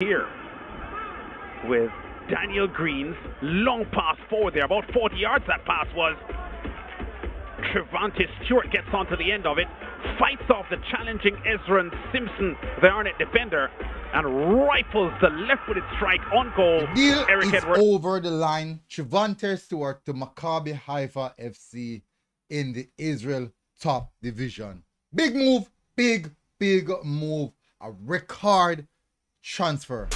Here with Daniel Green's long pass forward there, about 40 yards that pass was. Trivante Stewart gets onto the end of it, fights off the challenging Ezra Simpson, the Arnett defender, and rifles the left-footed strike on goal. The deal Eric is Edwards. over the line. Trivante Stewart to Maccabi Haifa FC in the Israel top division. Big move, big move. A record transfer.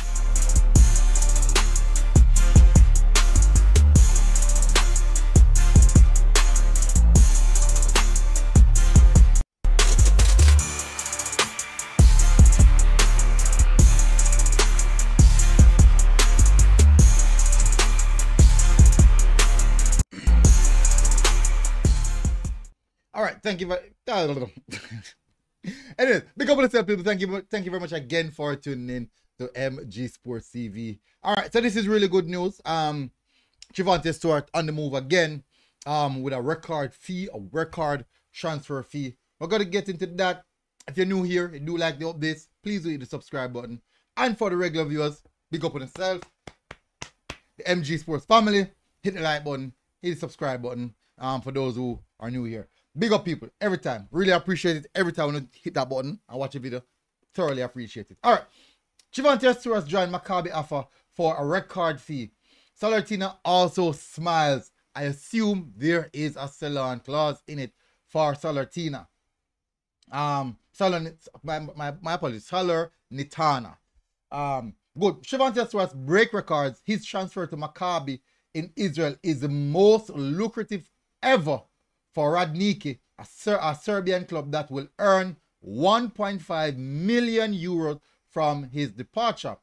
All right, thank you very anyways, big up on yourself, people. Thank you very much again for tuning in to MG Sports TV. All right, so this is really good news. Trivante Stewart on the move again, with a record fee, a record transfer fee. We're gonna get into that. If you're new here and do like the updates, please do hit the subscribe button. And for the regular viewers, big up on yourself. The MG Sports family, hit the like button, hit the subscribe button. For those who are new here. Big up, people, every time. Really appreciate it every time when you hit that button and watch a video. Thoroughly appreciate it. All right. Trivante Stewart joined Maccabi Haifa for a record fee. Salartina also smiles. I assume there is a sell-on clause in it for Salartina. My apologies. Salernitana. Good. Trivante Stewart's break records. His transfer to Maccabi in Israel is the most lucrative ever for Radniki, a Serbian club that will earn 1.5 million euros from his departure.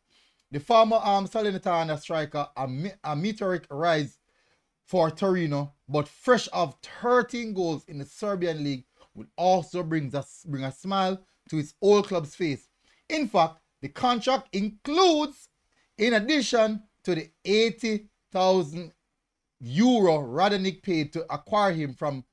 The former Salernitana striker, a meteoric rise for Torino, but fresh of 13 goals in the Serbian league, will also bring a smile to his old club's face. In fact, the contract includes, in addition to the 80,000 euro Radnik paid to acquire him from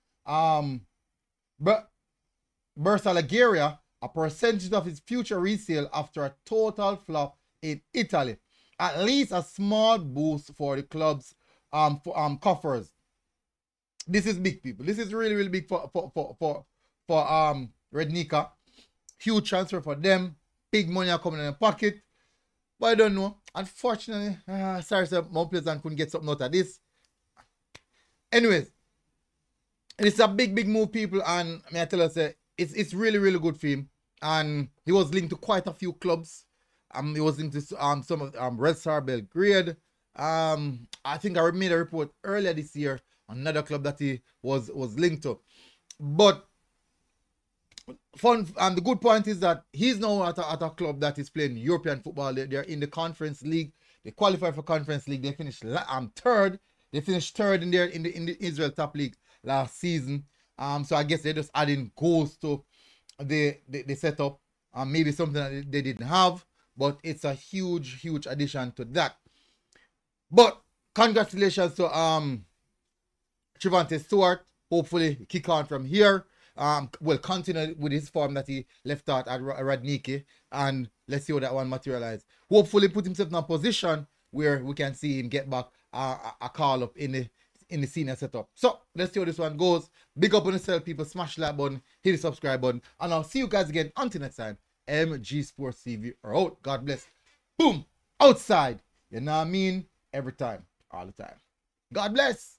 Bersalagheria, a percentage of his future resale after a total flop in Italy. At least a small boost for the club's coffers. This is big, people. This is really big for Radnika. Huge transfer for them. Big money are coming in their pocket. But I don't know. Unfortunately, sorry, sir, Mount Pleasant couldn't get something out of this. Anyways, it's a big move, people, and I tell us it's really good for him. And he was linked to quite a few clubs. He was linked to some of Red Star Belgrade. I think I made a report earlier this year, another club that he was linked to. But the good point is that he's now at a club that is playing European football. They're in the Conference League. They qualify for Conference League. They finished third. They finished third in the Israel top league last season. So I guess they're just adding goals to the setup. Maybe something that they didn't have, but it's a huge addition to that. But congratulations to Trivante Stewart. Hopefully kick on from here. Will continue with his form that he left out at Radniki, and let's see how that one materializes. Hopefully put himself in a position where we can see him get back a call up in the senior setup. So let's see how this one goes. Big up on yourself, people. Smash the like button, hit the subscribe button, and I'll see you guys again until next time. MG Sports TV are out. God bless. Boom. Outside. You know what I mean? Every time. All the time. God bless.